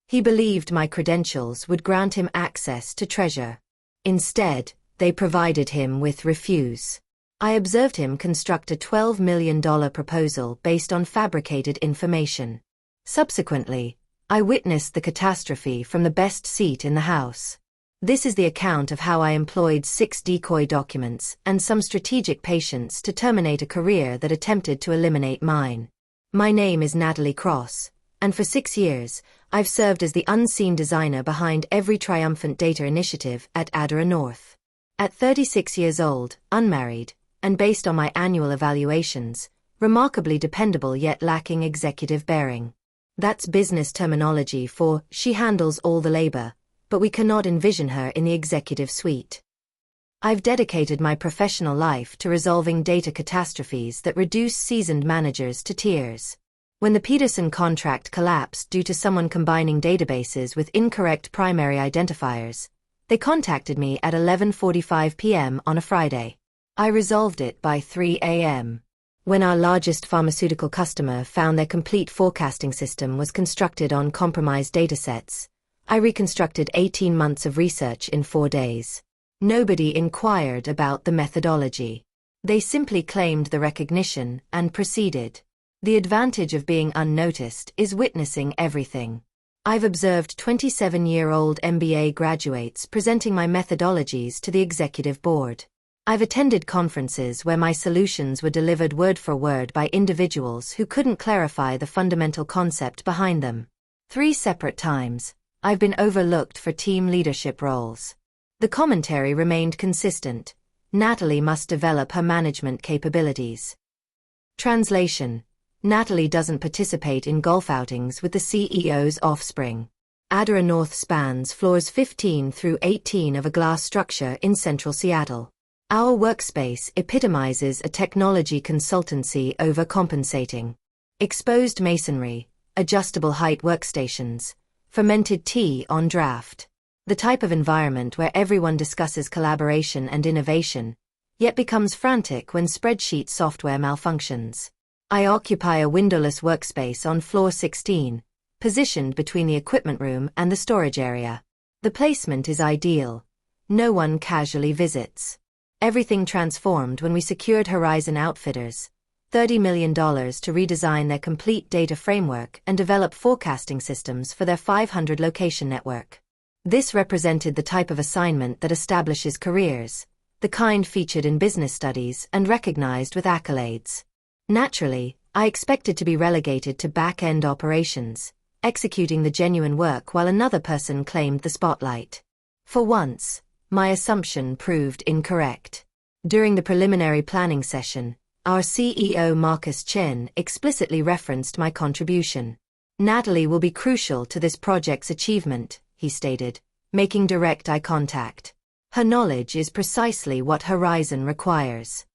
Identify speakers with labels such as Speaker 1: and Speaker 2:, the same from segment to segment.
Speaker 1: He believed my credentials would grant him access to treasure. Instead, they provided him with refuse. I observed him construct a $12 million proposal based on fabricated information. Subsequently, I witnessed the catastrophe from the best seat in the house. This is the account of how I employed 6 decoy documents and some strategic patience to terminate a career that attempted to eliminate mine. My name is Natalie Cross, and for 6 years, I've served as the unseen designer behind every triumphant data initiative at Adara North. At 36 years old, unmarried, and based on my annual evaluations, remarkably dependable yet lacking executive bearing. That's business terminology for she handles all the labor, but we cannot envision her in the executive suite. I've dedicated my professional life to resolving data catastrophes that reduce seasoned managers to tears. When the Peterson contract collapsed due to someone combining databases with incorrect primary identifiers, they contacted me at 11:45 p.m. on a Friday. I resolved it by 3 a.m. When our largest pharmaceutical customer found their complete forecasting system was constructed on compromised datasets, I reconstructed 18 months of research in 4 days. Nobody inquired about the methodology. They simply claimed the recognition and proceeded. The advantage of being unnoticed is witnessing everything. I've observed 27-year-old MBA graduates presenting my methodologies to the executive board. I've attended conferences where my solutions were delivered word for word by individuals who couldn't clarify the fundamental concept behind them. 3 separate times, I've been overlooked for team leadership roles. The commentary remained consistent. Natalie must develop her management capabilities. Translation: Natalie doesn't participate in golf outings with the CEO's offspring. Adara North spans floors 15 through 18 of a glass structure in central Seattle. Our workspace epitomizes a technology consultancy overcompensating. Exposed masonry, adjustable height workstations, fermented tea on draft. The type of environment where everyone discusses collaboration and innovation, yet becomes frantic when spreadsheet software malfunctions. I occupy a windowless workspace on floor 16, positioned between the equipment room and the storage area. The placement is ideal. No one casually visits. Everything transformed when we secured Horizon Outfitters, $30 million to redesign their complete data framework and develop forecasting systems for their 500-location network. This represented the type of assignment that establishes careers, the kind featured in business studies and recognized with accolades. Naturally, I expected to be relegated to back-end operations, executing the genuine work while another person claimed the spotlight. For once, my assumption proved incorrect. During the preliminary planning session, our CEO Marcus Chen explicitly referenced my contribution. Natalie will be crucial to this project's achievement, he stated, making direct eye contact. Her knowledge is precisely what Horizon requires.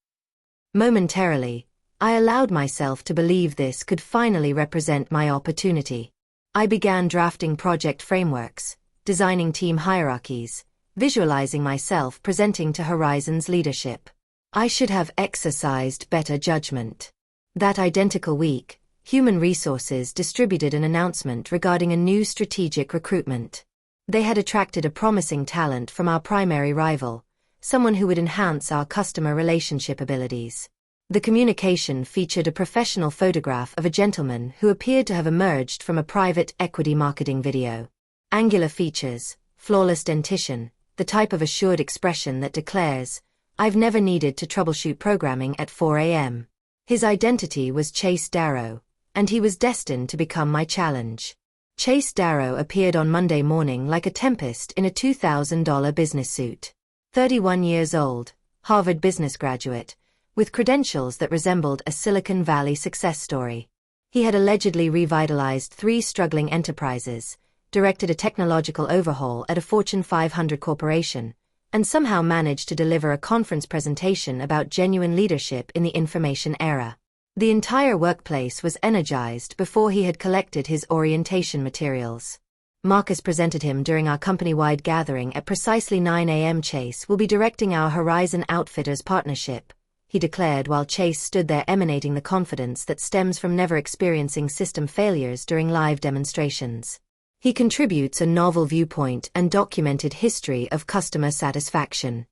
Speaker 1: Momentarily, I allowed myself to believe this could finally represent my opportunity. I began drafting project frameworks, designing team hierarchies, visualizing myself presenting to Horizon's leadership. I should have exercised better judgment. That identical week, Human Resources distributed an announcement regarding a new strategic recruitment. They had attracted a promising talent from our primary rival, someone who would enhance our customer relationship abilities. The communication featured a professional photograph of a gentleman who appeared to have emerged from a private equity marketing video. Angular features, flawless dentition, the type of assured expression that declares, "I've never needed to troubleshoot programming at 4 a.m. His identity was Chase Darrow, and he was destined to become my challenge. Chase Darrow appeared on Monday morning like a tempest in a $2,000 business suit. 31 years old, Harvard business graduate, with credentials that resembled a Silicon Valley success story. He had allegedly revitalized 3 struggling enterprises, directed a technological overhaul at a Fortune 500 corporation, and somehow managed to deliver a conference presentation about genuine leadership in the information era. The entire workplace was energized before he had collected his orientation materials. Marcus presented him during our company-wide gathering at precisely 9 a.m. Chase will be directing our Horizon Outfitters partnership, he declared while Chase stood there emanating the confidence that stems from never experiencing system failures during live demonstrations. He contributes a novel viewpoint and documented history of customer satisfaction.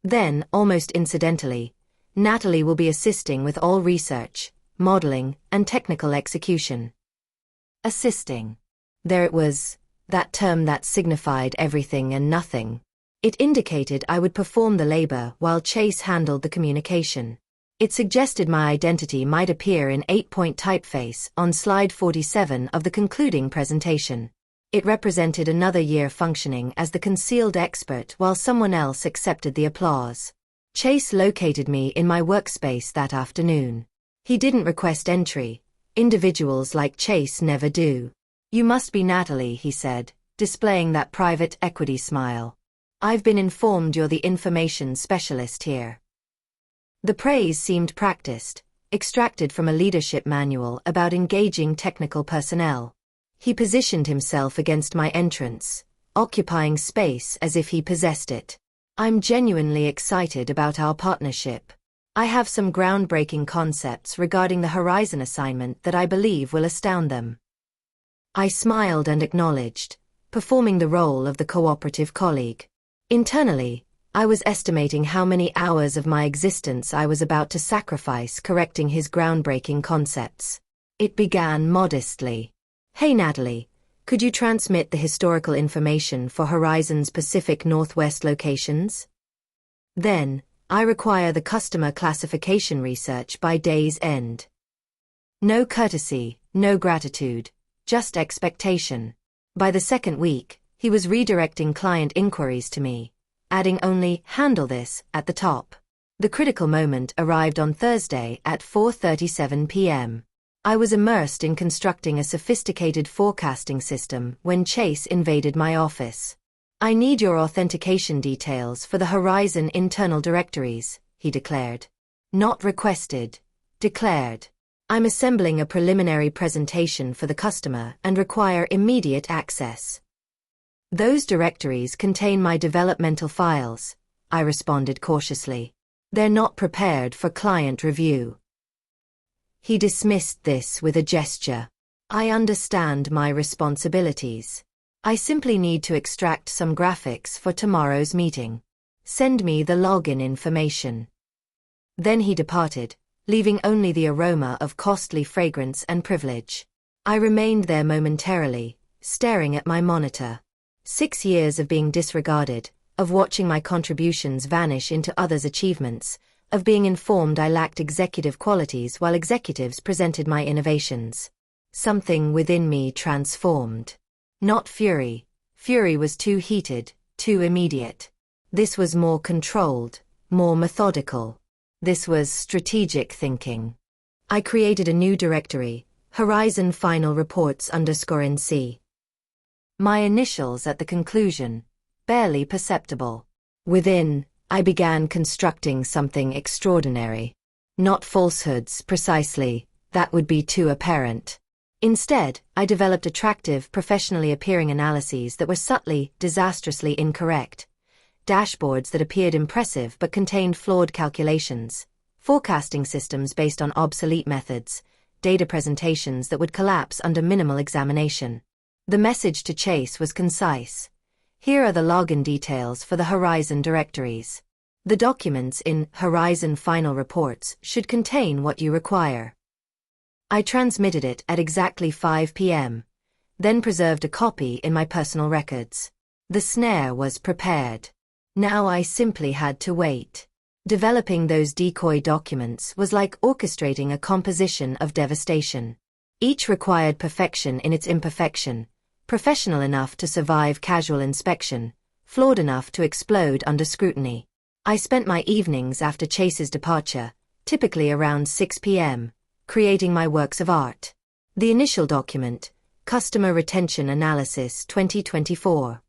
Speaker 1: Then, almost incidentally, Natalie will be assisting with all research, modeling, and technical execution. Assisting. There it was, that term that signified everything and nothing. It indicated I would perform the labor while Chase handled the communication. It suggested my identity might appear in 8-point typeface on slide 47 of the concluding presentation. It represented another year functioning as the concealed expert while someone else accepted the applause. Chase located me in my workspace that afternoon. He didn't request entry. Individuals like Chase never do. "You must be Natalie," he said, displaying that private equity smile. "I've been informed you're the information specialist here." The praise seemed practiced, extracted from a leadership manual about engaging technical personnel. He positioned himself against my entrance, occupying space as if he possessed it. "I'm genuinely excited about our partnership. I have some groundbreaking concepts regarding the Horizon assignment that I believe will astound them." I smiled and acknowledged, performing the role of the cooperative colleague. Internally, I was estimating how many hours of my existence I was about to sacrifice correcting his groundbreaking concepts. It began modestly. "Hey Natalie, could you transmit the historical information for Horizon's Pacific Northwest locations? Then, I require the customer classification research by day's end." No courtesy, no gratitude, just expectation. By the second week, he was redirecting client inquiries to me, adding only "handle this" at the top. The critical moment arrived on Thursday at 4:37 p.m. I was immersed in constructing a sophisticated forecasting system when Chase invaded my office. "I need your authentication details for the Horizon internal directories," he declared. "Not requested. Declared. I'm assembling a preliminary presentation for the customer and require immediate access." "Those directories contain my developmental files," I responded cautiously. "They're not prepared for client review." He dismissed this with a gesture. "I understand my responsibilities. I simply need to extract some graphics for tomorrow's meeting. Send me the login information." Then he departed, leaving only the aroma of costly fragrance and privilege. I remained there momentarily, staring at my monitor. 6 years of being disregarded, of watching my contributions vanish into others' achievements, of being informed I lacked executive qualities while executives presented my innovations. Something within me transformed. Not fury. Fury was too heated, too immediate. This was more controlled, more methodical. This was strategic thinking. I created a new directory, Horizon Final Reports _NC. My initials at the conclusion, barely perceptible. Within, I began constructing something extraordinary. Not falsehoods, precisely, that would be too apparent. Instead, I developed attractive, professionally appearing analyses that were subtly, disastrously incorrect. Dashboards that appeared impressive but contained flawed calculations. Forecasting systems based on obsolete methods. Data presentations that would collapse under minimal examination. The message to Chase was concise. Here are the login details for the Horizon directories. The documents in Horizon Final Reports should contain what you require. I transmitted it at exactly 5 p.m., then preserved a copy in my personal records. The snare was prepared. Now I simply had to wait. Developing those decoy documents was like orchestrating a composition of devastation. Each required perfection in its imperfection. Professional enough to survive casual inspection, flawed enough to explode under scrutiny. I spent my evenings after Chase's departure, typically around 6 p.m., creating my works of art. The initial document, Customer Retention Analysis 2024.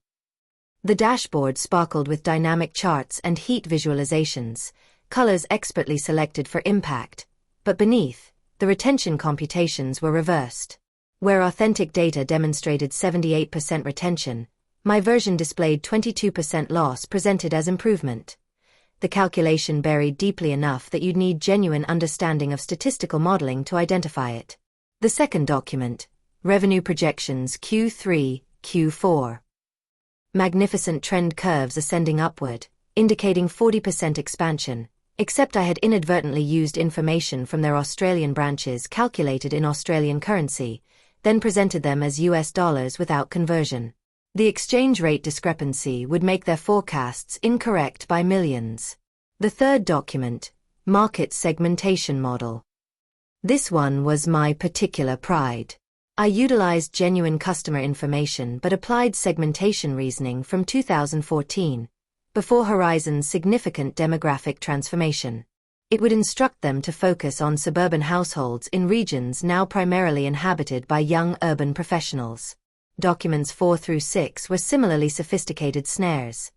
Speaker 1: The dashboard sparkled with dynamic charts and heat visualizations, colors expertly selected for impact, but beneath, the retention computations were reversed. Where authentic data demonstrated 78% retention, my version displayed 22% loss presented as improvement. The calculation buried deeply enough that you'd need genuine understanding of statistical modeling to identify it. The second document, Revenue projections Q3, Q4. Magnificent trend curves ascending upward, indicating 40% expansion, except I had inadvertently used information from their Australian branches calculated in Australian currency, then presented them as US dollars without conversion. The exchange rate discrepancy would make their forecasts incorrect by millions. The third document, Market Segmentation Model. This one was my particular pride. I utilized genuine customer information but applied segmentation reasoning from 2014, before Horizon's significant demographic transformation. It would instruct them to focus on suburban households in regions now primarily inhabited by young urban professionals. Documents 4 through 6 were similarly sophisticated snares.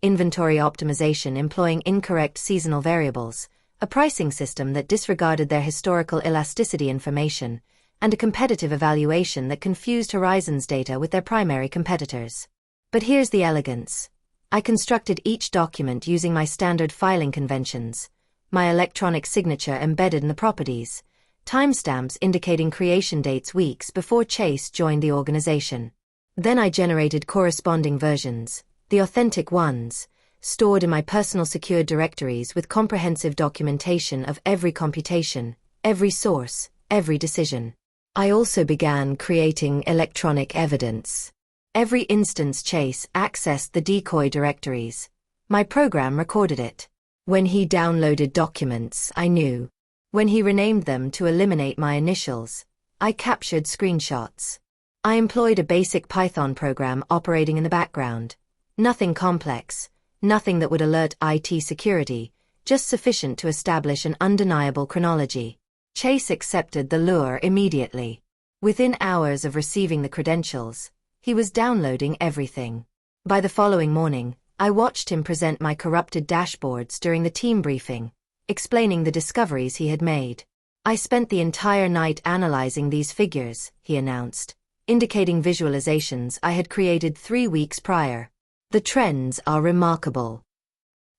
Speaker 1: Inventory optimization employing incorrect seasonal variables, a pricing system that disregarded their historical elasticity information, and a competitive evaluation that confused Horizon's data with their primary competitors. But here's the elegance. I constructed each document using my standard filing conventions, my electronic signature embedded in the properties, timestamps indicating creation dates weeks before Chase joined the organization. Then I generated corresponding versions, the authentic ones, stored in my personal secured directories with comprehensive documentation of every computation, every source, every decision. I also began creating electronic evidence. Every instance Chase accessed the decoy directories. My program recorded it. When he downloaded documents, I knew. When he renamed them to eliminate my initials, I captured screenshots. I employed a basic Python program operating in the background. Nothing complex, nothing that would alert IT security, just sufficient to establish an undeniable chronology. Chase accepted the lure immediately. Within hours of receiving the credentials, he was downloading everything. By the following morning, I watched him present my corrupted dashboards during the team briefing, explaining the discoveries he had made. I spent the entire night analyzing these figures, he announced, indicating visualizations I had created 3 weeks prior. The trends are remarkable.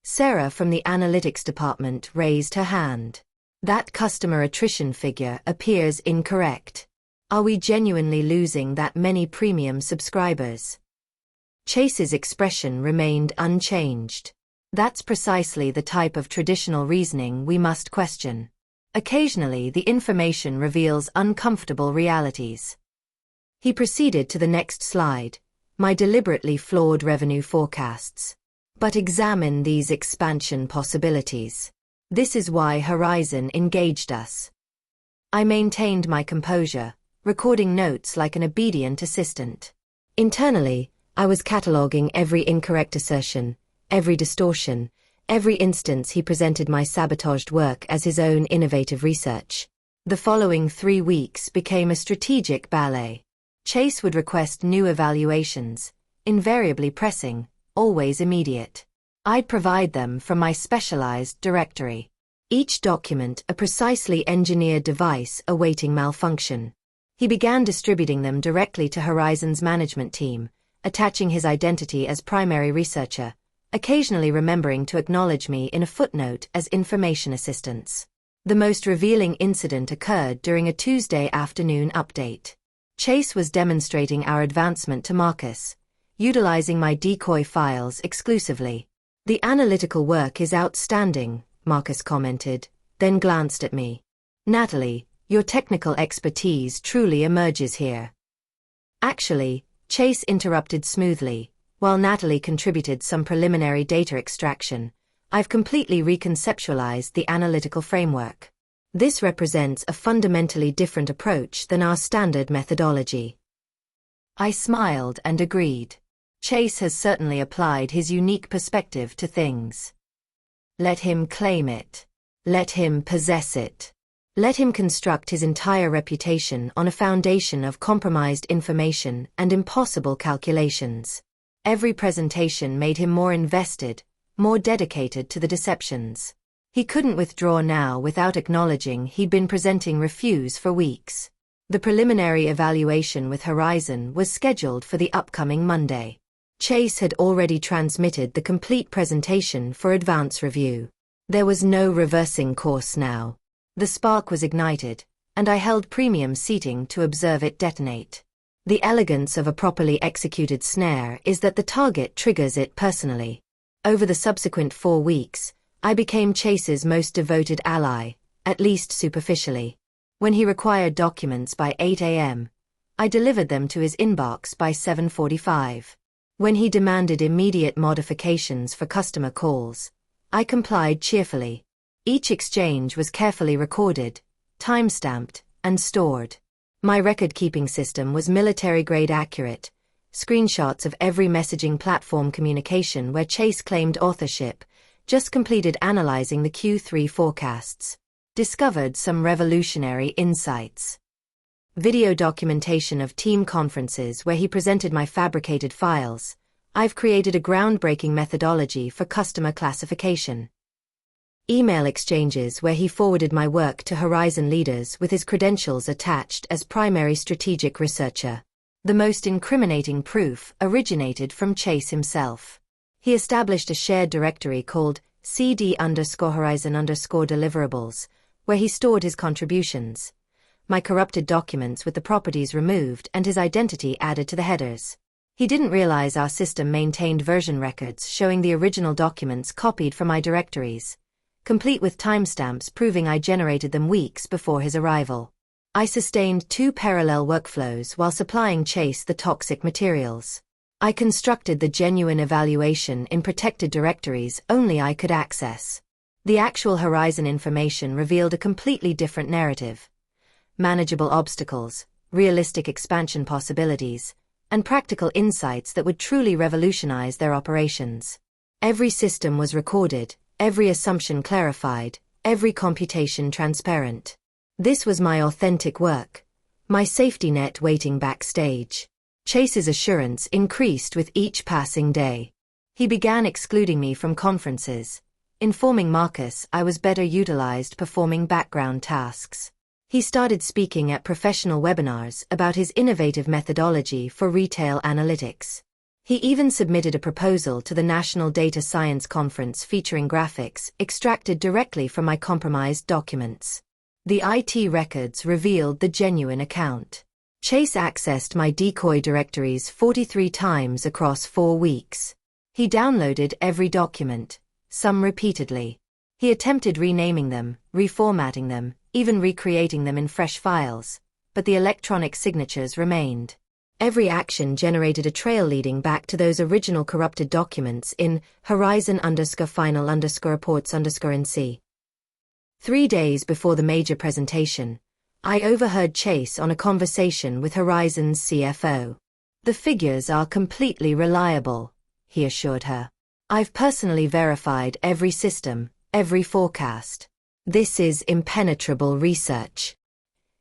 Speaker 1: Sarah from the analytics department raised her hand. That customer attrition figure appears incorrect. Are we genuinely losing that many premium subscribers? Chase's expression remained unchanged. That's precisely the type of traditional reasoning we must question. Occasionally, the information reveals uncomfortable realities. He proceeded to the next slide, my deliberately flawed revenue forecasts. But examine these expansion possibilities. This is why Horizon engaged us. I maintained my composure, recording notes like an obedient assistant. Internally, I was cataloging every incorrect assertion, every distortion, every instance he presented my sabotaged work as his own innovative research. The following 3 weeks became a strategic ballet. Chase would request new evaluations, invariably pressing, always immediate. I'd provide them from my specialized directory. Each document a precisely engineered device awaiting malfunction. He began distributing them directly to Horizon's management team, attaching his identity as primary researcher, occasionally remembering to acknowledge me in a footnote as information assistance. The most revealing incident occurred during a Tuesday afternoon update. Chase was demonstrating our advancement to Marcus, utilizing my decoy files exclusively. The analytical work is outstanding, Marcus commented, then glanced at me. Natalie, your technical expertise truly emerges here. Actually, Chase interrupted smoothly, while Natalie contributed some preliminary data extraction. I've completely reconceptualized the analytical framework. This represents a fundamentally different approach than our standard methodology. I smiled and agreed. Chase has certainly applied his unique perspective to things. Let him claim it. Let him possess it. Let him construct his entire reputation on a foundation of compromised information and impossible calculations. Every presentation made him more invested, more dedicated to the deceptions. He couldn't withdraw now without acknowledging he'd been presenting refuse for weeks. The preliminary evaluation with Horizon was scheduled for the upcoming Monday. Chase had already transmitted the complete presentation for advance review. There was no reversing course now. The spark was ignited, and I held premium seating to observe it detonate. The elegance of a properly executed snare is that the target triggers it personally. Over the subsequent 4 weeks, I became Chase's most devoted ally, at least superficially. When he required documents by 8 a.m., I delivered them to his inbox by 7:45. When he demanded immediate modifications for customer calls, I complied cheerfully. Each exchange was carefully recorded, time-stamped, and stored. My record-keeping system was military-grade accurate. Screenshots of every messaging platform communication where Chase claimed authorship, just completed analyzing the Q3 forecasts. Discovered some revolutionary insights. Video documentation of team conferences where he presented my fabricated files. I've created a groundbreaking methodology for customer classification. Email exchanges where he forwarded my work to Horizon leaders with his credentials attached as primary strategic researcher. The most incriminating proof originated from Chase himself. He established a shared directory called CD_Horizon_deliverables, where he stored his contributions. My corrupted documents with the properties removed and his identity added to the headers. He didn't realize our system maintained version records showing the original documents copied from my directories, complete with timestamps proving I generated them weeks before his arrival. I sustained 2 parallel workflows while supplying Chase the toxic materials. I constructed the genuine evaluation in protected directories only I could access. The actual Horizon information revealed a completely different narrative. Manageable obstacles, realistic expansion possibilities, and practical insights that would truly revolutionize their operations. Every system was recorded, every assumption clarified, every computation transparent. This was my authentic work, my safety net waiting backstage. Chase's assurance increased with each passing day. He began excluding me from conferences, informing Marcus I was better utilized performing background tasks. He started speaking at professional webinars about his innovative methodology for retail analytics. He even submitted a proposal to the National Data Science Conference featuring graphics extracted directly from my compromised documents. The IT records revealed the genuine account. Chase accessed my decoy directories 43 times across 4 weeks. He downloaded every document, some repeatedly. He attempted renaming them, reformatting them, even recreating them in fresh files, but the electronic signatures remained. Every action generated a trail leading back to those original corrupted documents in Horizon_final_reports_NC. 3 days before the major presentation, I overheard Chase on a conversation with Horizon's CFO. "The figures are completely reliable," he assured her. "I've personally verified every system, every forecast. This is impenetrable research."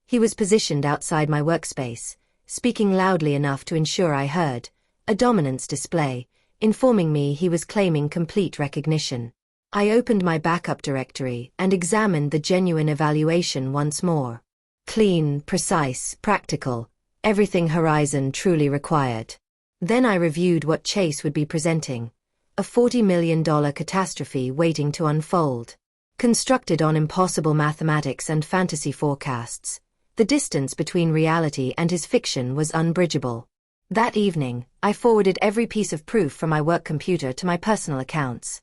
Speaker 1: He was positioned outside my workspace, speaking loudly enough to ensure I heard, a dominance display, informing me he was claiming complete recognition. I opened my backup directory and examined the genuine evaluation once more. Clean, precise, practical, everything Horizon truly required. Then I reviewed what Chase would be presenting, a $40 million catastrophe waiting to unfold. Constructed on impossible mathematics and fantasy forecasts, the distance between reality and his fiction was unbridgeable. That evening, I forwarded every piece of proof from my work computer to my personal accounts.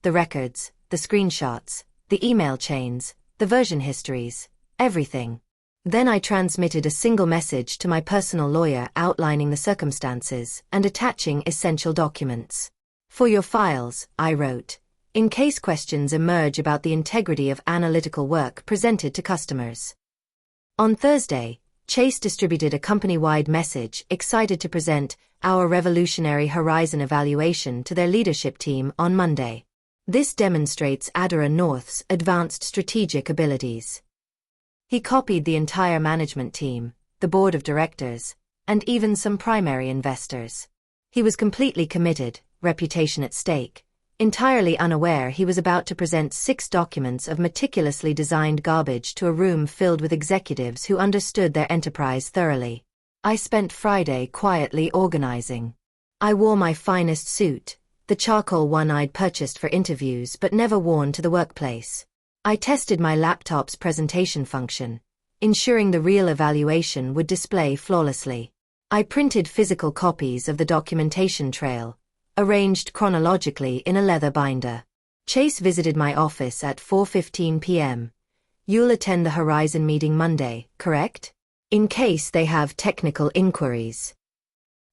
Speaker 1: The records, the screenshots, the email chains, the version histories, everything. Then I transmitted a single message to my personal lawyer outlining the circumstances and attaching essential documents. "For your files," I wrote, "in case questions emerge about the integrity of analytical work presented to customers." On Thursday, Chase distributed a company-wide message excited to present our revolutionary Horizon evaluation to their leadership team on Monday. This demonstrates Adara North's advanced strategic abilities. He copied the entire management team, the board of directors, and even some primary investors. He was completely committed, reputation at stake, entirely unaware he was about to present 6 documents of meticulously designed garbage to a room filled with executives who understood their enterprise thoroughly. I spent Friday quietly organizing. I wore my finest suit, the charcoal one I'd purchased for interviews but never worn to the workplace. I tested my laptop's presentation function, ensuring the real evaluation would display flawlessly. I printed physical copies of the documentation trail, arranged chronologically in a leather binder. Chase visited my office at 4:15 p.m. You'll attend the Horizon meeting Monday, correct? In case they have technical inquiries.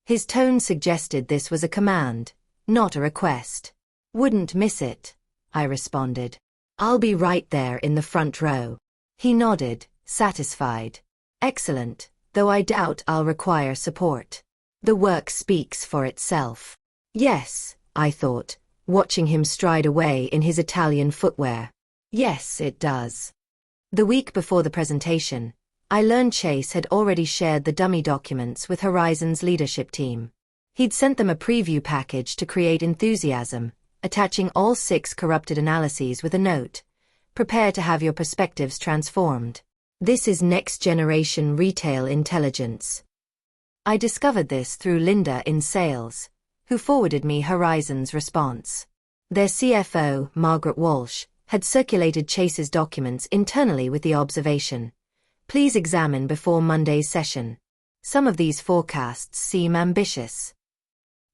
Speaker 1: His tone suggested this was a command, not a request. Wouldn't miss it, I responded. I'll be right there in the front row. He nodded, satisfied. Excellent, though I doubt I'll require support. The work speaks for itself. Yes, I thought, watching him stride away in his Italian footwear. Yes, it does. The week before the presentation, I learned Chase had already shared the dummy documents with Horizon's leadership team. He'd sent them a preview package to create enthusiasm, attaching all 6 corrupted analyses with a note. Prepare to have your perspectives transformed. This is next-generation retail intelligence. I discovered this through Linda in sales, who forwarded me Horizon's response. Their CFO, Margaret Walsh, had circulated Chase's documents internally with the observation, "Please examine before Monday's session." Some of these forecasts seem ambitious.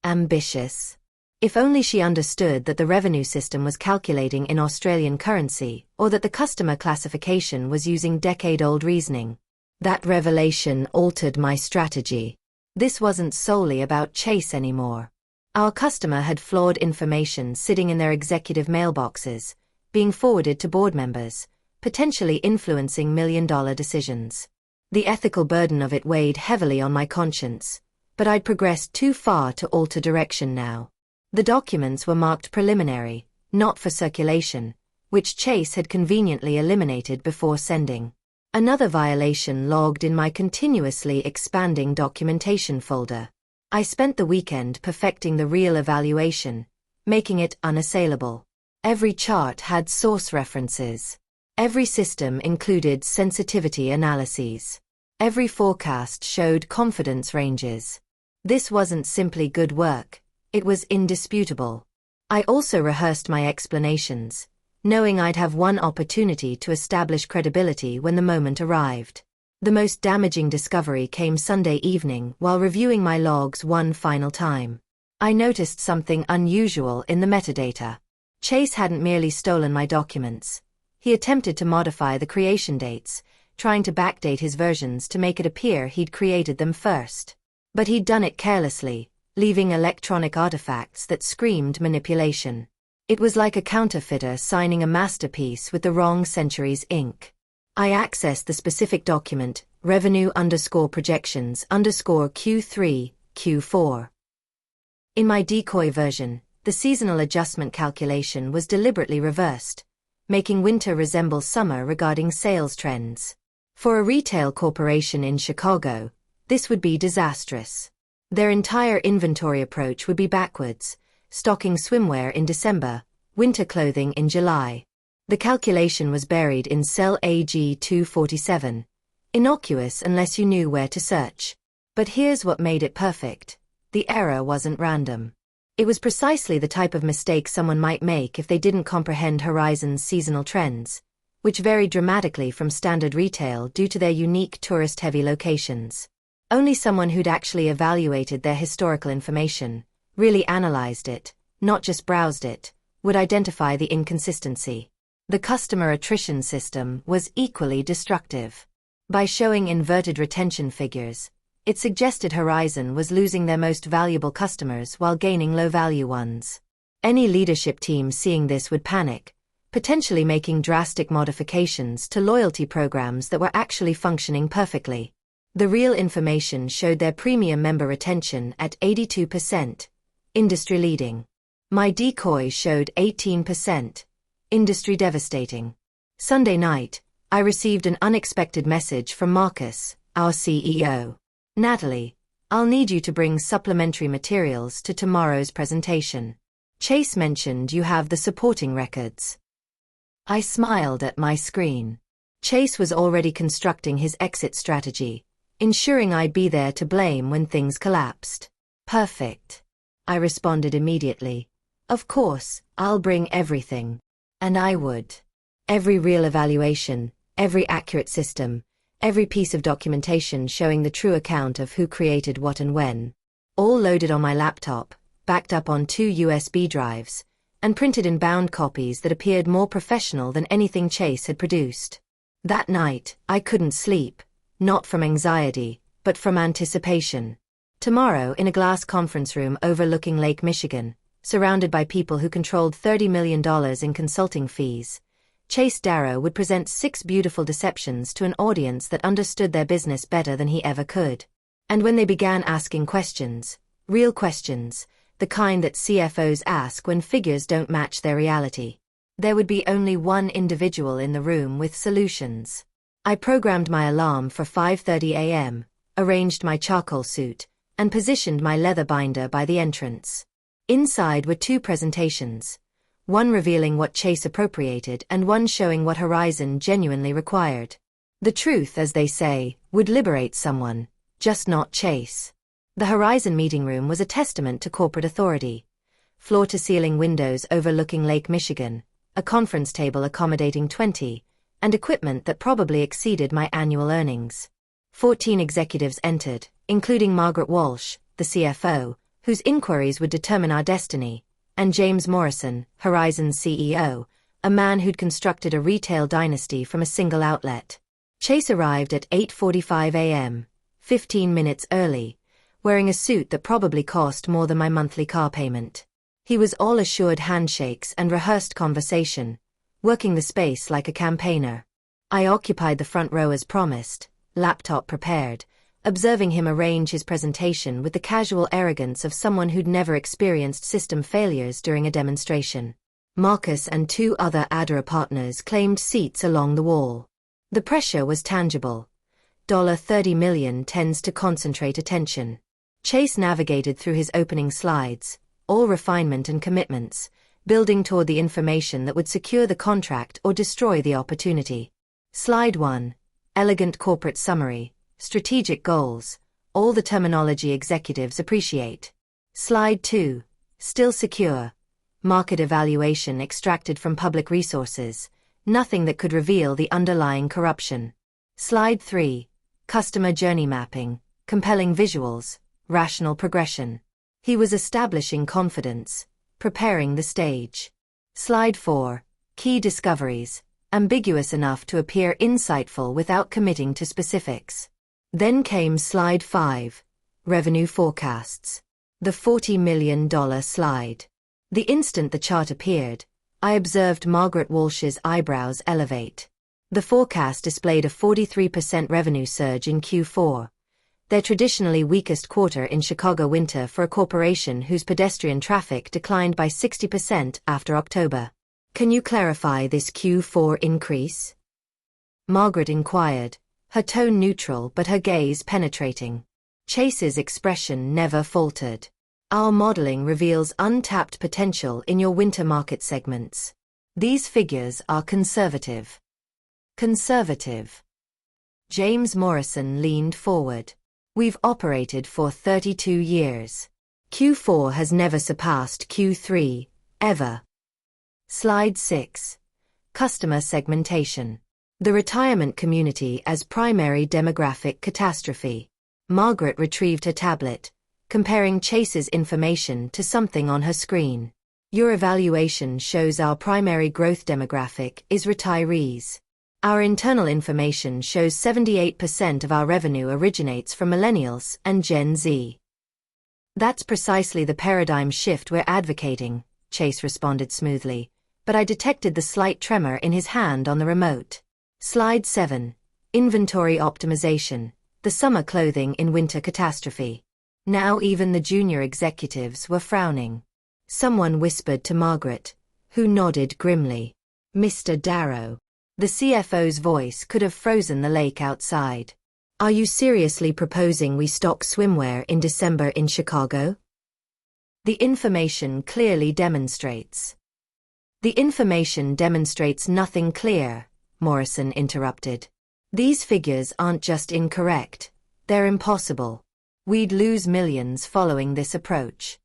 Speaker 1: Ambitious? If only she understood that the revenue system was calculating in Australian currency, or that the customer classification was using decade-old reasoning. That revelation altered my strategy. This wasn't solely about Chase anymore. Our customer had flawed information sitting in their executive mailboxes, being forwarded to board members, potentially influencing million-dollar decisions. The ethical burden of it weighed heavily on my conscience, but I'd progressed too far to alter direction now. The documents were marked preliminary, not for circulation, which Chase had conveniently eliminated before sending. Another violation logged in my continuously expanding documentation folder. I spent the weekend perfecting the real evaluation, making it unassailable. Every chart had source references. Every system included sensitivity analyses. Every forecast showed confidence ranges. This wasn't simply good work, it was indisputable. I also rehearsed my explanations, knowing I'd have one opportunity to establish credibility when the moment arrived. The most damaging discovery came Sunday evening while reviewing my logs one final time. I noticed something unusual in the metadata. Chase hadn't merely stolen my documents. He attempted to modify the creation dates, trying to backdate his versions to make it appear he'd created them first. But he'd done it carelessly, leaving electronic artifacts that screamed manipulation. It was like a counterfeiter signing a masterpiece with the wrong century's ink. I accessed the specific document, revenue_projections_Q3, Q4. In my decoy version, the seasonal adjustment calculation was deliberately reversed, making winter resemble summer regarding sales trends. For a retail corporation in Chicago, this would be disastrous. Their entire inventory approach would be backwards, stocking swimwear in December, winter clothing in July. The calculation was buried in cell AG 247, innocuous unless you knew where to search. But here's what made it perfect. The error wasn't random. It was precisely the type of mistake someone might make if they didn't comprehend Horizon's seasonal trends, which varied dramatically from standard retail due to their unique tourist-heavy locations. Only someone who'd actually evaluated their historical information, really analyzed it, not just browsed it, would identify the inconsistency. The customer attrition system was equally destructive. By showing inverted retention figures, it suggested Horizon was losing their most valuable customers while gaining low-value ones. Any leadership team seeing this would panic, potentially making drastic modifications to loyalty programs that were actually functioning perfectly. The real information showed their premium member retention at 82%, industry-leading. My decoy showed 18%, industry devastating. Sunday night, I received an unexpected message from Marcus, our CEO. "Natalie, I'll need you to bring supplementary materials to tomorrow's presentation. Chase mentioned you have the supporting records." I smiled at my screen. Chase was already constructing his exit strategy, ensuring I'd be there to blame when things collapsed. "Perfect," I responded immediately. "Of course, I'll bring everything." And I would. Every real evaluation, every accurate system, Every piece of documentation showing the true account of who created what and when. All loaded on my laptop, backed up on 2 USB drives, and printed in bound copies that appeared more professional than anything Chase had produced. That night, I couldn't sleep, not from anxiety, but from anticipation. Tomorrow, in a glass conference room overlooking Lake Michigan, surrounded by people who controlled $30 million in consulting fees, Chase Darrow would present 6 beautiful deceptions to an audience that understood their business better than he ever could. And when they began asking questions, real questions, the kind that CFOs ask when figures don't match their reality, there would be only one individual in the room with solutions. I programmed my alarm for 5:30 a.m., arranged my charcoal suit, and positioned my leather binder by the entrance. Inside were 2 presentations, one revealing what Chase appropriated and one showing what Horizon genuinely required. The truth, as they say, would liberate someone, just not Chase. The Horizon meeting room was a testament to corporate authority. Floor-to-ceiling windows overlooking Lake Michigan, a conference table accommodating 20, and equipment that probably exceeded my annual earnings. 14 executives entered, including Margaret Walsh, the CFO, whose inquiries would determine our destiny, and James Morrison, Horizon's CEO, a man who'd constructed a retail dynasty from a single outlet. Chase arrived at 8:45 a.m., 15 minutes early, wearing a suit that probably cost more than my monthly car payment. He was all assured handshakes and rehearsed conversation, working the space like a campaigner. I occupied the front row as promised, laptop prepared, observing him arrange his presentation with the casual arrogance of someone who'd never experienced system failures during a demonstration. Marcus and 2 other Adara partners claimed seats along the wall. The pressure was tangible. $30 million tends to concentrate attention. Chase navigated through his opening slides, all refinement and commitments, building toward the information that would secure the contract or destroy the opportunity. Slide 1. Elegant corporate summary, strategic goals, all the terminology executives appreciate. Slide 2. Still secure. Market evaluation extracted from public resources, nothing that could reveal the underlying corruption. Slide 3. Customer journey mapping, compelling visuals, rational progression. He was establishing confidence, preparing the stage. Slide 4. Key discoveries, ambiguous enough to appear insightful without committing to specifics. Then came Slide 5. Revenue forecasts. The $40 million slide. The instant the chart appeared, I observed Margaret Walsh's eyebrows elevate. The forecast displayed a 43% revenue surge in Q4, their traditionally weakest quarter in Chicago winter for a corporation whose pedestrian traffic declined by 60% after October. Can you clarify this Q4 increase? Margaret inquired, her tone neutral but her gaze penetrating. Chase's expression never faltered. Our modeling reveals untapped potential in your winter market segments. These figures are conservative. Conservative. James Morrison leaned forward. We've operated for 32 years. Q4 has never surpassed Q3, ever. Slide 6. Customer segmentation. The retirement community as primary demographic catastrophe. Margaret retrieved her tablet, comparing Chase's information to something on her screen. Your evaluation shows our primary growth demographic is retirees. Our internal information shows 78% of our revenue originates from millennials and Gen Z. That's precisely the paradigm shift we're advocating, Chase responded smoothly, but I detected the slight tremor in his hand on the remote. Slide 7. Inventory optimization, the summer clothing in winter catastrophe. Now even the junior executives were frowning. Someone whispered to Margaret, who nodded grimly. Mr. Darrow. The CFO's voice could have frozen the lake outside. Are you seriously proposing we stock swimwear in December in Chicago? The information clearly demonstrates. The information demonstrates nothing clear, Morrison interrupted. These figures aren't just incorrect, they're impossible. We'd lose millions following this approach.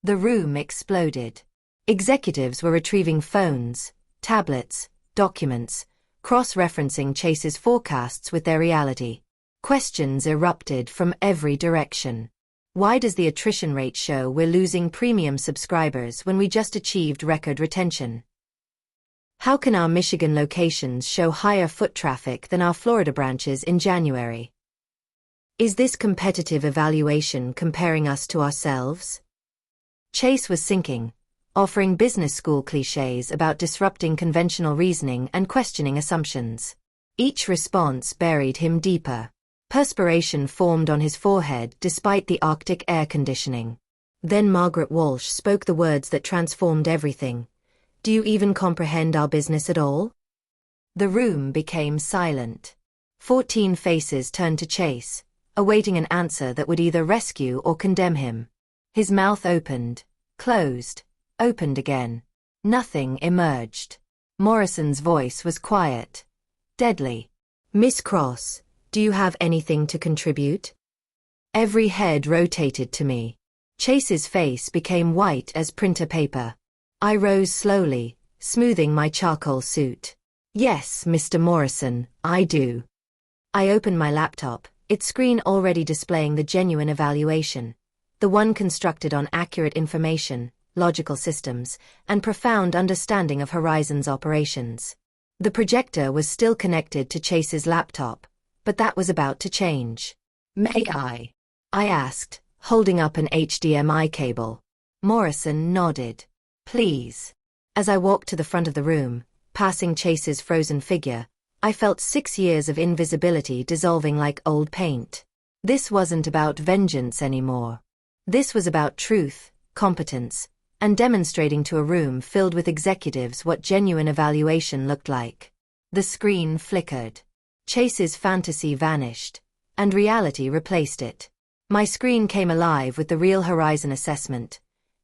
Speaker 1: The room exploded. Executives were retrieving phones, tablets, documents, cross-referencing Chase's forecasts with their reality. Questions erupted from every direction. Why does the attrition rate show we're losing premium subscribers when we just achieved record retention? How can our Michigan locations show higher foot traffic than our Florida branches in January? Is this competitive evaluation comparing us to ourselves? Chase was sinking, offering business school cliches about disrupting conventional reasoning and questioning assumptions. Each response buried him deeper. Perspiration formed on his forehead despite the Arctic air conditioning. Then Margaret Walsh spoke the words that transformed everything. Do you even comprehend our business at all? The room became silent. 14 faces turned to Chase, awaiting an answer that would either rescue or condemn him. His mouth opened, closed, opened again. Nothing emerged. Morrison's voice was quiet, deadly. Miss Cross, do you have anything to contribute? Every head rotated to me. Chase's face became white as printer paper. I rose slowly, smoothing my charcoal suit. Yes, Mr. Morrison, I do. I opened my laptop, its screen already displaying the genuine evaluation, the one constructed on accurate information, logical systems, and profound understanding of Horizon's operations. The projector was still connected to Chase's laptop, but that was about to change. May I? I asked, holding up an HDMI cable. Morrison nodded. Please. As I walked to the front of the room, passing Chase's frozen figure, I felt 6 years of invisibility dissolving like old paint. This wasn't about vengeance anymore. This was about truth, competence, and demonstrating to a room filled with executives what genuine evaluation looked like. The screen flickered. Chase's fantasy vanished, and reality replaced it. My screen came alive with the real Horizon assessment.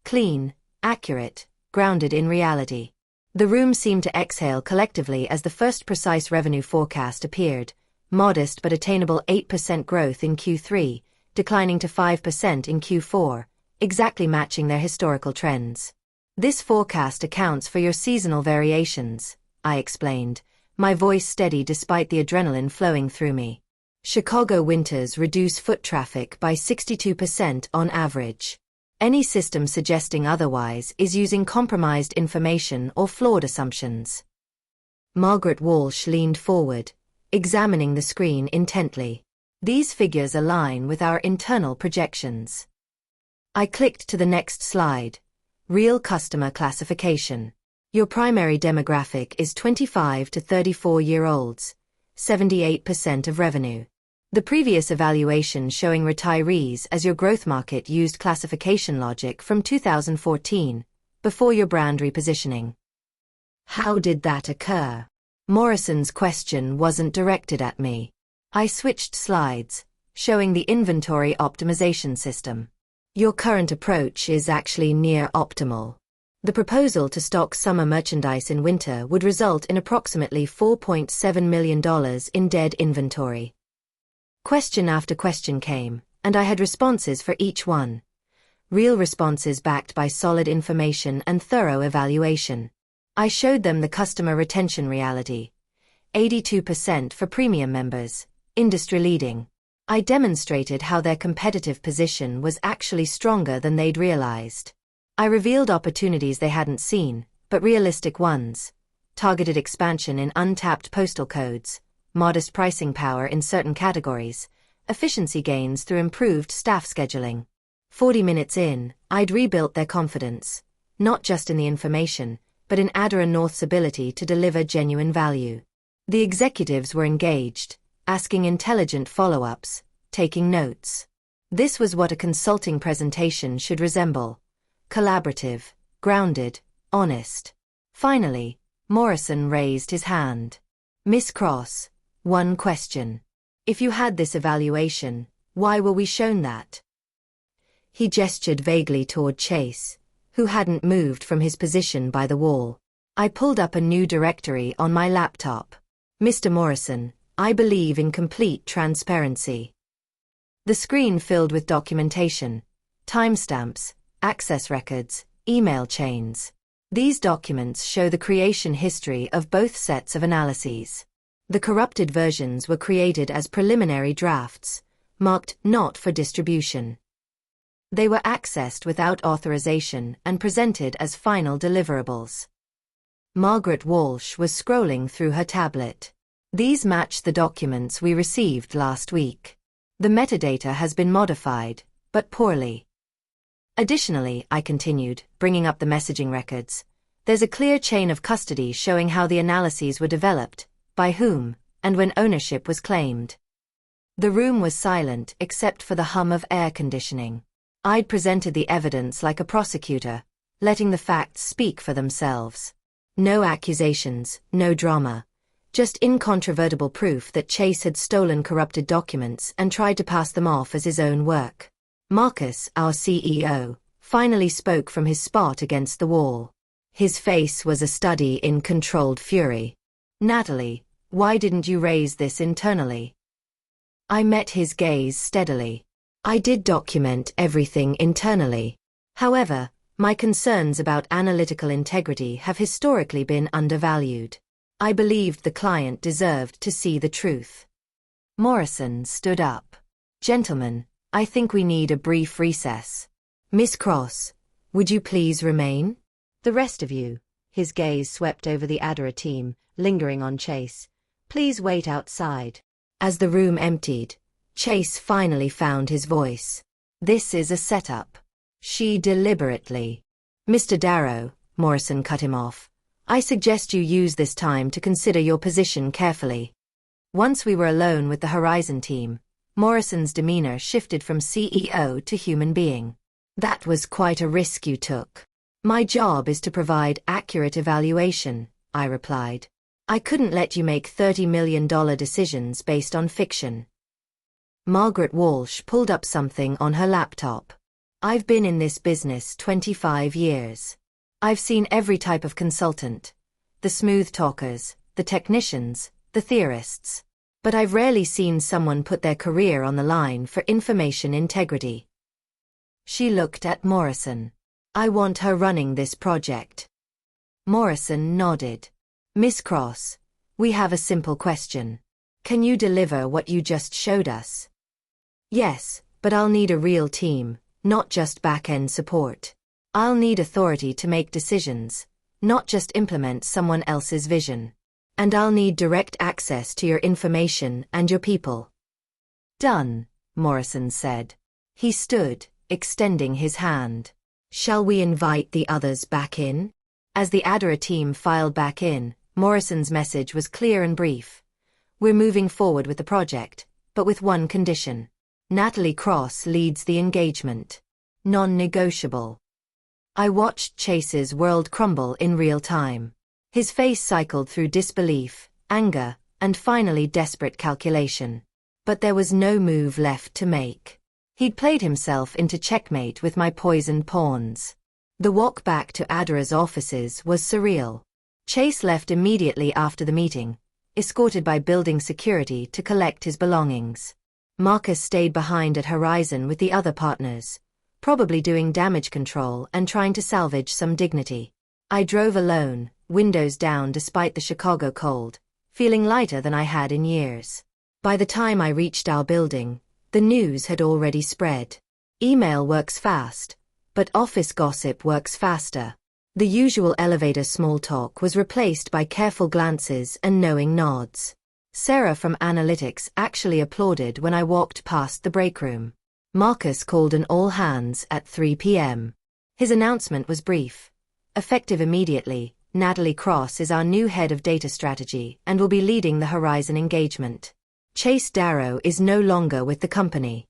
Speaker 1: Clean, accurate, grounded in reality. The room seemed to exhale collectively as the first precise revenue forecast appeared, modest but attainable 8% growth in Q3, declining to 5% in Q4, exactly matching their historical trends. This forecast accounts for your seasonal variations, I explained, my voice steady despite the adrenaline flowing through me. Chicago winters reduce foot traffic by 62% on average. Any system suggesting otherwise is using compromised information or flawed assumptions. Margaret Walsh leaned forward, examining the screen intently. These figures align with our internal projections. I clicked to the next slide. Real customer classification. Your primary demographic is 25 to 34-year-olds, 78% of revenue. The previous evaluation showing retirees as your growth market used classification logic from 2014, before your brand repositioning. How did that occur? Morrison's question wasn't directed at me. I switched slides, showing the inventory optimization system. Your current approach is actually near optimal. The proposal to stock summer merchandise in winter would result in approximately $4.7 million in dead inventory. Question after question came, and I had responses for each one. Real responses backed by solid information and thorough evaluation. I showed them the customer retention reality. 82% for premium members, industry-leading. I demonstrated how their competitive position was actually stronger than they'd realized. I revealed opportunities they hadn't seen, but realistic ones. Targeted expansion in untapped postal codes, modest pricing power in certain categories, efficiency gains through improved staff scheduling. 40 minutes in, I'd rebuilt their confidence, not just in the information, but in Adara North's ability to deliver genuine value. The executives were engaged, asking intelligent follow-ups, taking notes. This was what a consulting presentation should resemble. Collaborative, grounded, honest. Finally, Morrison raised his hand. Miss Cross, one question. If you had this evaluation, why were we shown that? He gestured vaguely toward Chase, who hadn't moved from his position by the wall. I pulled up a new directory on my laptop. Mr. Morrison, I believe in complete transparency. The screen filled with documentation, timestamps, access records, email chains. These documents show the creation history of both sets of analyses. The corrupted versions were created as preliminary drafts, marked not for distribution. They were accessed without authorization and presented as final deliverables. Margaret Walsh was scrolling through her tablet. These match the documents we received last week. The metadata has been modified, but poorly. Additionally, I continued, bringing up the messaging records, there's a clear chain of custody showing how the analyses were developed, by whom, and when ownership was claimed. The room was silent except for the hum of air conditioning. I'd presented the evidence like a prosecutor, letting the facts speak for themselves. No accusations, no drama. Just incontrovertible proof that Chase had stolen corrupted documents and tried to pass them off as his own work. Marcus, our CEO, finally spoke from his spot against the wall. His face was a study in controlled fury. Natalie, why didn't you raise this internally? I met his gaze steadily. I did document everything internally. However, my concerns about analytical integrity have historically been undervalued. I believed the client deserved to see the truth. Morrison stood up. Gentlemen, I think we need a brief recess. Miss Cross, would you please remain? The rest of you, his gaze swept over the Adara team, lingering on Chase. Please wait outside. As the room emptied, Chase finally found his voice. This is a setup. She deliberately. Mr. Darrow, Morrison cut him off. I suggest you use this time to consider your position carefully. Once we were alone with the Horizon team, Morrison's demeanor shifted from CEO to human being. That was quite a risk you took. My job is to provide accurate evaluation, I replied. I couldn't let you make $30 million decisions based on fiction. Margaret Walsh pulled up something on her laptop. I've been in this business 25 years. I've seen every type of consultant. The smooth talkers, the technicians, the theorists. But I've rarely seen someone put their career on the line for information integrity. She looked at Morrison. I want her running this project. Morrison nodded. Miss Cross, we have a simple question. Can you deliver what you just showed us? Yes, but I'll need a real team, not just back-end support. I'll need authority to make decisions, not just implement someone else's vision. And I'll need direct access to your information and your people. Done, Morrison said. He stood, extending his hand. Shall we invite the others back in? As the Adara team filed back in, Morrison's message was clear and brief. We're moving forward with the project, but with one condition. Natalie Cross leads the engagement. Non-negotiable. I watched Chase's world crumble in real time. His face cycled through disbelief, anger, and finally desperate calculation. But there was no move left to make. He'd played himself into checkmate with my poisoned pawns. The walk back to Adara's offices was surreal. Chase left immediately after the meeting, escorted by building security to collect his belongings. Marcus stayed behind at Horizon with the other partners, probably doing damage control and trying to salvage some dignity. I drove alone, windows down despite the Chicago cold, feeling lighter than I had in years. By the time I reached our building, the news had already spread. Email works fast, but office gossip works faster. The usual elevator small talk was replaced by careful glances and knowing nods. Sarah from Analytics actually applauded when I walked past the break room. Marcus called an all-hands at 3 p.m. His announcement was brief. Effective immediately, Natalie Cross is our new head of data strategy and will be leading the Horizon engagement. Chase Darrow is no longer with the company.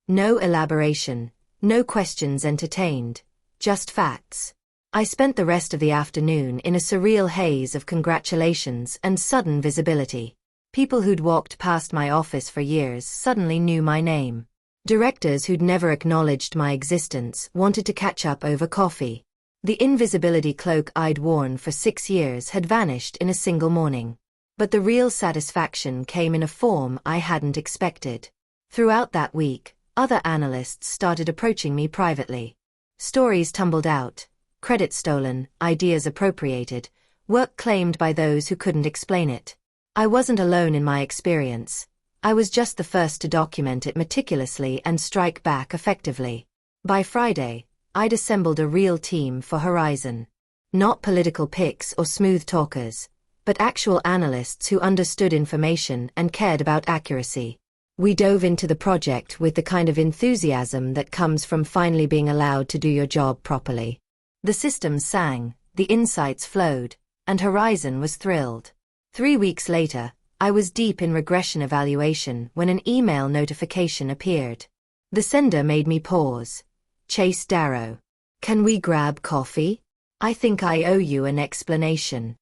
Speaker 1: No elaboration, no questions entertained, just facts. I spent the rest of the afternoon in a surreal haze of congratulations and sudden visibility. People who'd walked past my office for years suddenly knew my name. Directors who'd never acknowledged my existence wanted to catch up over coffee. The invisibility cloak I'd worn for 6 years had vanished in a single morning. But the real satisfaction came in a form I hadn't expected. Throughout that week, other analysts started approaching me privately. Stories tumbled out, credit stolen, ideas appropriated, work claimed by those who couldn't explain it. I wasn't alone in my experience. I was just the first to document it meticulously and strike back effectively. By Friday, I'd assembled a real team for Horizon. Not political picks or smooth talkers, but actual analysts who understood information and cared about accuracy. We dove into the project with the kind of enthusiasm that comes from finally being allowed to do your job properly. The systems sang, the insights flowed, and Horizon was thrilled. 3 weeks later, I was deep in regression evaluation when an email notification appeared. The sender made me pause. Chase Darrow. Can we grab coffee? I think I owe you an explanation.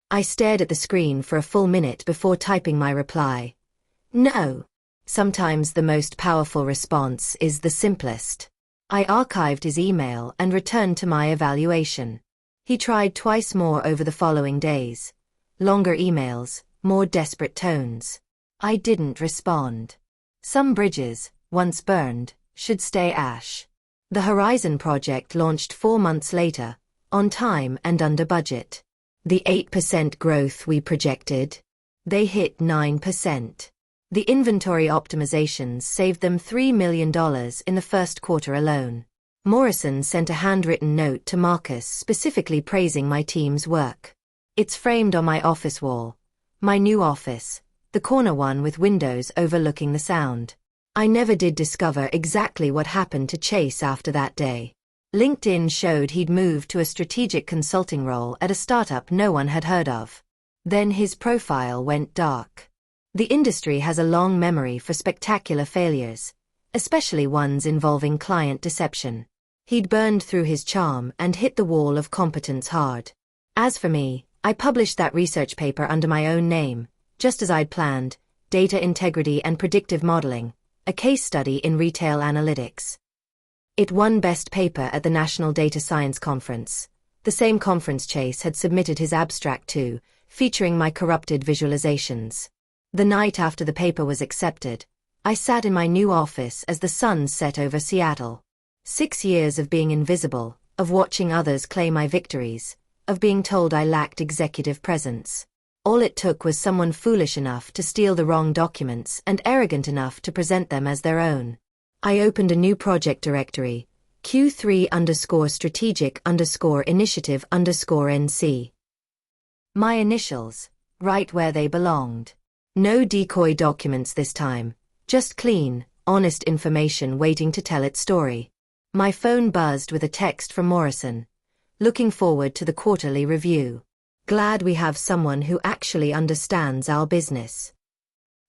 Speaker 1: I stared at the screen for a full minute before typing my reply. No. Sometimes the most powerful response is the simplest. I archived his email and returned to my evaluation. He tried twice more over the following days. Longer emails, more desperate tones. I didn't respond. Some bridges, once burned, should stay ash. The Horizon project launched 4 months later, on time and under budget. The 8% growth we projected? They hit 9%. The inventory optimizations saved them $3 million in the first quarter alone. Morrison sent a handwritten note to Marcus specifically praising my team's work. It's framed on my office wall. My new office, the corner one with windows overlooking the Sound. I never did discover exactly what happened to Chase after that day. LinkedIn showed he'd moved to a strategic consulting role at a startup no one had heard of. Then his profile went dark. The industry has a long memory for spectacular failures, especially ones involving client deception. He'd burned through his charm and hit the wall of competence hard. As for me, I published that research paper under my own name, just as I'd planned, Data Integrity and Predictive Modeling, a case study in retail analytics. It won Best Paper at the National Data Science Conference, the same conference Chase had submitted his abstract to, featuring my corrupted visualizations. The night after the paper was accepted, I sat in my new office as the sun set over Seattle. 6 years of being invisible, of watching others claim my victories, of being told I lacked executive presence. All it took was someone foolish enough to steal the wrong documents and arrogant enough to present them as their own. I opened a new project directory, Q3_strategic_initiative_NC. My initials, right where they belonged. No decoy documents this time, just clean, honest information waiting to tell its story. My phone buzzed with a text from Morrison. Looking forward to the quarterly review. Glad we have someone who actually understands our business.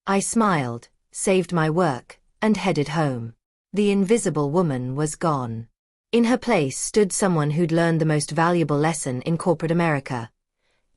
Speaker 1: I smiled, saved my work, and headed home. The invisible woman was gone. In her place stood someone who'd learned the most valuable lesson in corporate America.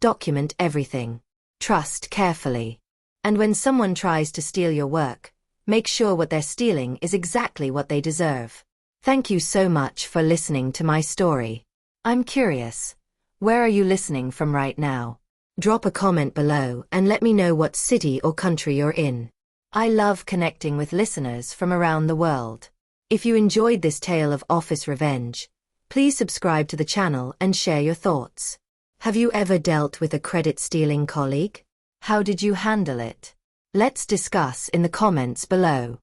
Speaker 1: Document everything. Trust carefully. And when someone tries to steal your work, make sure what they're stealing is exactly what they deserve. Thank you so much for listening to my story. I'm curious. Where are you listening from right now? Drop a comment below and let me know what city or country you're in. I love connecting with listeners from around the world. If you enjoyed this tale of office revenge, please subscribe to the channel and share your thoughts. Have you ever dealt with a credit-stealing colleague? How did you handle it? Let's discuss in the comments below.